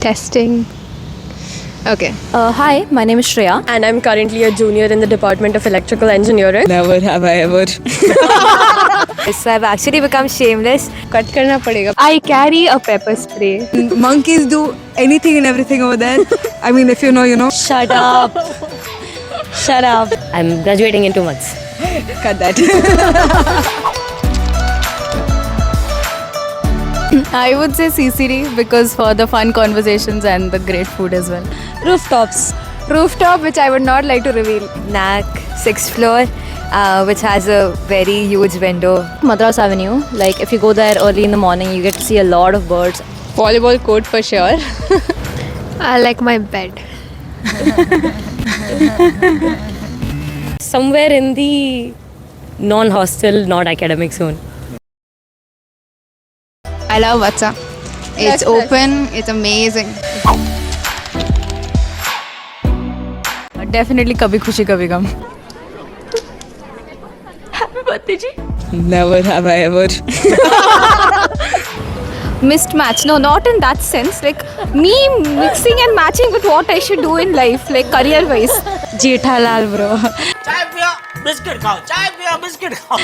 Testing. Okay. Hi, my name is Shreya. And I'm currently a junior in the Department of Electrical Engineering. Never have I ever. So I've actually become shameless. Cut karna padega. I carry a pepper spray. Monkeys do anything and everything over there. I mean, if you know, you know. Shut up. Shut up. I'm graduating in 2 months. Cut that. I would say CCD because for the fun conversations and the great food as well. Rooftops. Rooftop, which I would not like to reveal. NAC, 6th floor, which has a very huge window. Madras Avenue. Like if you go there early in the morning, you get to see a lot of birds. Volleyball court for sure. I like my bed. Somewhere in the non-hostel, non-academic zone. I love Vatsa. It's open, it's amazing. Definitely Kabhi Khushi Kabhi Gum. Never have I ever. Missed match. No, not in that sense. Like me mixing and matching with what I should do in life, like career wise. Jethalal, bro. चाय पियो biscuit खाओ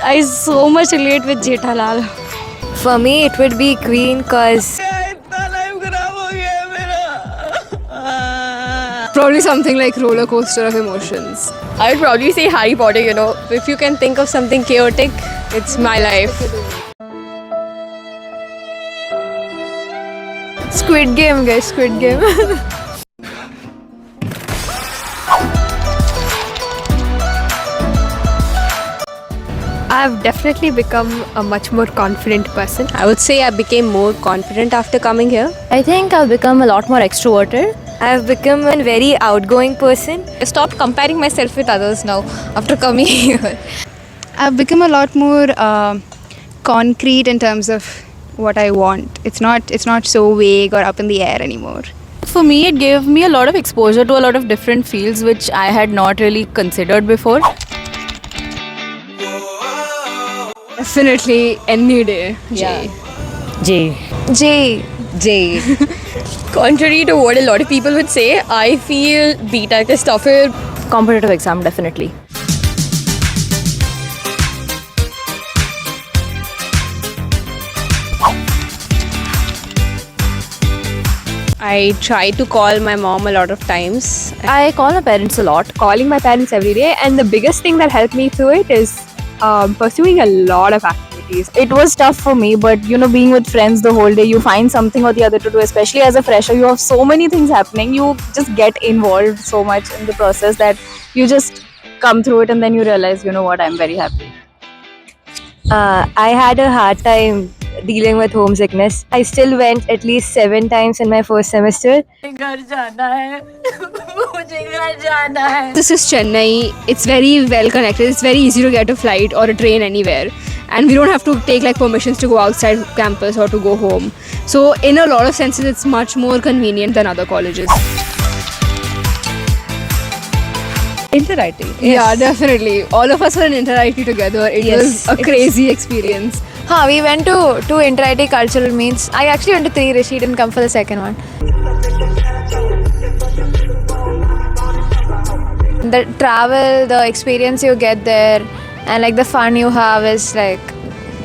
I so much relate with Jethalal. For me, it would be Queen cause Probably something like roller coaster of emotions. I would probably say Harry Potter, you know. If you can think of something chaotic, it's my life. Squid Game, guys, Squid Game. I've definitely become a much more confident person. I would say I became more confident after coming here. I think I've become a lot more extroverted. I've become a very outgoing person. I stopped comparing myself with others now after coming here. I've become a lot more concrete in terms of what I want. It's not so vague or up in the air anymore. For me, it gave me a lot of exposure to a lot of different fields which I had not really considered before. Definitely any day. J. J. Contrary to what a lot of people would say, I feel BTech is tougher. Competitive exam, definitely. I try to call my mom a lot of times. I call my parents a lot. Calling my parents every day, and the biggest thing that helped me through it is pursuing a lot of activities. It was tough for me, but being with friends the whole day, you find something or the other to do, especially as a fresher. You have so many things happening. You just get involved so much in the process that you just come through it and then you realize, what, I'm very happy. I had a hard time dealing with homesickness. I still went at least 7 times in my first semester. This is Chennai. It's very well connected. It's very easy to get a flight or a train anywhere. And we don't have to take permissions to go outside campus or to go home. So in a lot of senses, it's much more convenient than other colleges. Inter-IT. Yeah, definitely. All of us were in Inter-IT together. It was a crazy experience. We went to 2 inter-IT cultural meets. I actually went to 3. Rishi didn't come for the second one. The travel, the experience you get there, and the fun you have is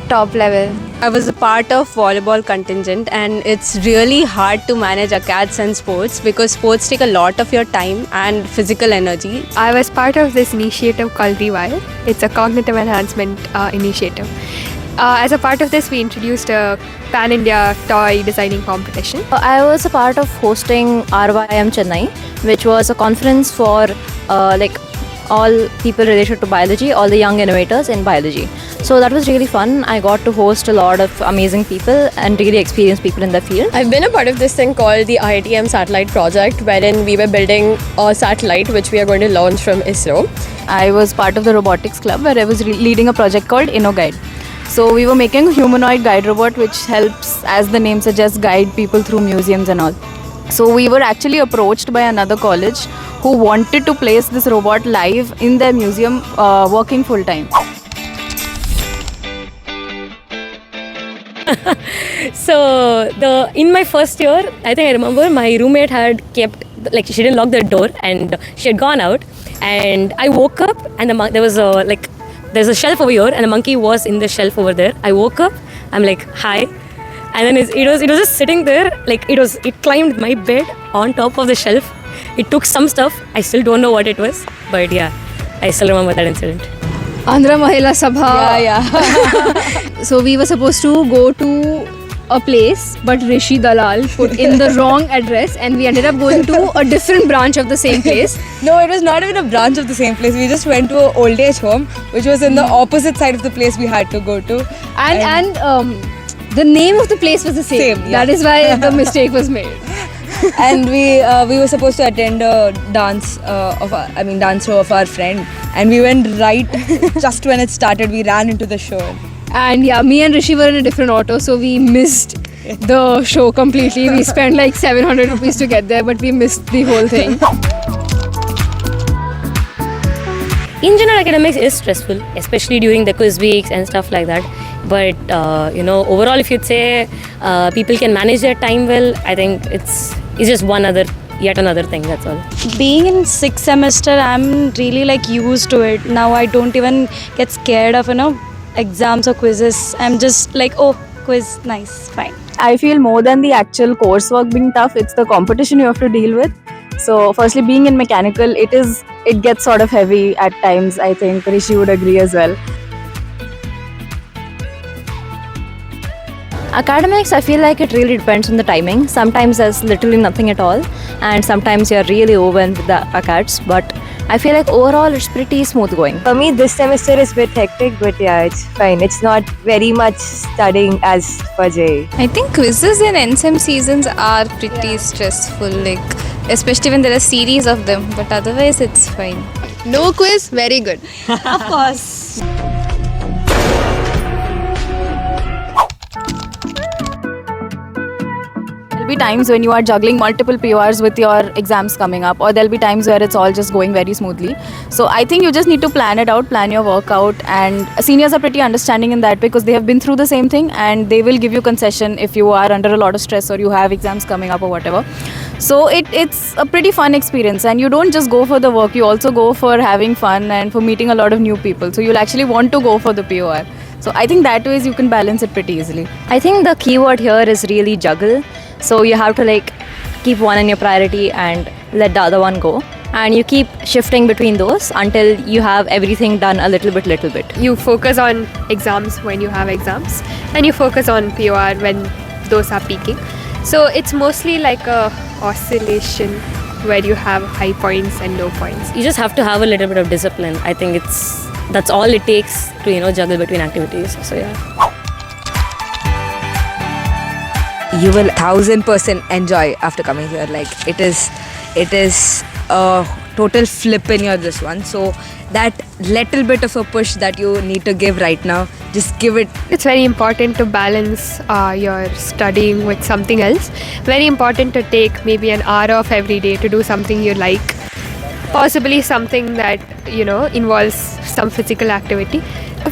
top level. I was a part of volleyball contingent, and it's really hard to manage acads and sports because sports take a lot of your time and physical energy. I was part of this initiative called Rewire. It's a cognitive enhancement initiative. As a part of this, we introduced a pan-India toy designing competition. I was a part of hosting RYM Chennai, which was a conference for all people related to biology, all the young innovators in biology. So that was really fun. I got to host a lot of amazing people and really experienced people in the field. I've been a part of this thing called the IITM Satellite Project, wherein we were building a satellite which we are going to launch from ISRO. I was part of the robotics club where I was leading a project called InnoGuide. So we were making a humanoid guide robot which helps, as the name suggests, guide people through museums and all. So we were actually approached by another college who wanted to place this robot live in their museum working full time. So in my first year, I think I remember my roommate had kept, like, she didn't lock the door and she had gone out, and I woke up and there was there's a shelf over here and the monkey was in the shelf over there. I woke up, I'm like, hi, and then it was just sitting there, like it climbed my bed on top of the shelf. It took some stuff. I still don't know what it was, but yeah, I still remember that incident. Andhra Mahila Sabha. Yeah. So we were supposed to go to a place, but Rishi Dalal put in the wrong address, and we ended up going to a different branch of the same place. No, it was not even a branch of the same place. We just went to an old age home, which was in the opposite side of the place we had to go to. And the name of the place was the same. Yeah. That is why the mistake was made. And we were supposed to attend a dance dance show of our friend, and we went right just when it started. We ran into the show. And yeah, me and Rishi were in a different auto, so we missed the show completely. We spent like 700 rupees to get there, but we missed the whole thing. In general, academics is stressful, especially during the quiz weeks and stuff like that. But overall, if you'd say people can manage their time well, I think it's just yet another thing. That's all. Being in 6th semester, I'm really like used to it. Now I don't even get scared of exams or quizzes. I'm just like, oh, quiz, nice, fine. I feel more than the actual coursework being tough, it's the competition you have to deal with. So firstly, being in mechanical, it gets sort of heavy at times. I think Rishi would agree as well. Academics, I feel like it really depends on the timing. Sometimes there's literally nothing at all, and sometimes you're really overwhelmed with the ACADs, but I feel like overall it's pretty smooth going. For me, this semester is a bit hectic, but yeah, it's fine. It's not very much studying as for JEE. I think quizzes in NSEM seasons are pretty stressful, like especially when there are series of them, but otherwise it's fine. No quiz, very good. Of course. There'll be times when you are juggling multiple PORs with your exams coming up, or there'll be times where it's all just going very smoothly. So I think you just need to plan it out, plan your work out, and seniors are pretty understanding in that because they have been through the same thing and they will give you concession if you are under a lot of stress or you have exams coming up or whatever. So it's a pretty fun experience, and you don't just go for the work, you also go for having fun and for meeting a lot of new people. So you'll actually want to go for the POR. So I think that ways you can balance it pretty easily. I think the keyword here is really juggle. So you have to keep one in your priority and let the other one go. And you keep shifting between those until you have everything done a little bit. You focus on exams when you have exams, and you focus on POR when those are peaking. So it's mostly like a oscillation where you have high points and low points. You just have to have a little bit of discipline. I think that's all it takes to juggle between activities. So yeah. You will 1000% enjoy after coming here. Like it is a total flip in your this one. So that little bit of a push that you need to give right now, just give it. It's very important to balance your studying with something else. Very important to take maybe an hour off every day to do something you like. Possibly something that involves some physical activity.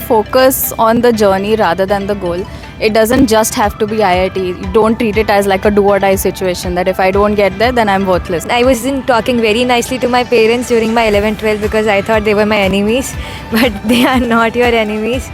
Focus on the journey rather than the goal. It doesn't just have to be IIT. You don't treat it as like a do or die situation that if I don't get there, then I'm worthless. I wasn't talking very nicely to my parents during my 11th-12th because I thought they were my enemies, but they are not your enemies.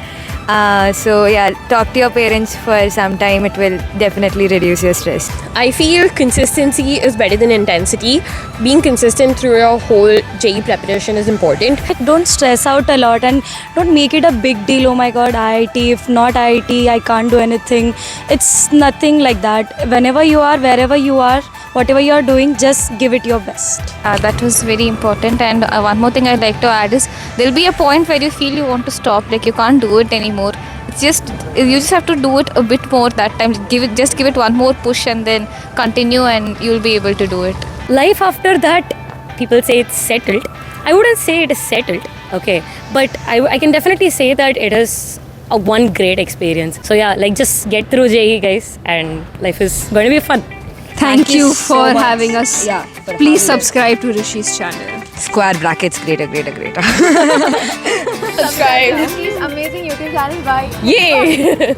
So yeah, talk to your parents for some time. It will definitely reduce your stress. I feel consistency is better than intensity. Being consistent through your whole JEE preparation is important. Don't stress out a lot and don't make it a big deal. Oh my god, IIT, if not IIT, I can't do anything. It's nothing like that. Whenever you are, wherever you are, whatever you are doing, just give it your best. That was very important. And one more thing I'd like to add is there'll be a point where you feel you want to stop, like you can't do it anymore. It's just you just have to do it a bit more that time. Give it one more push and then continue, and you'll be able to do it. Life after that, people say it's settled. I wouldn't say it is settled, okay, but I can definitely say that it is a one great experience. So yeah, just get through JEE, guys, and life is going to be fun. Thank you for having us. Yeah. Please subscribe to Rishi's channel. Square brackets, greater. Subscribe. Amazing YouTube channel. Bye. Yay!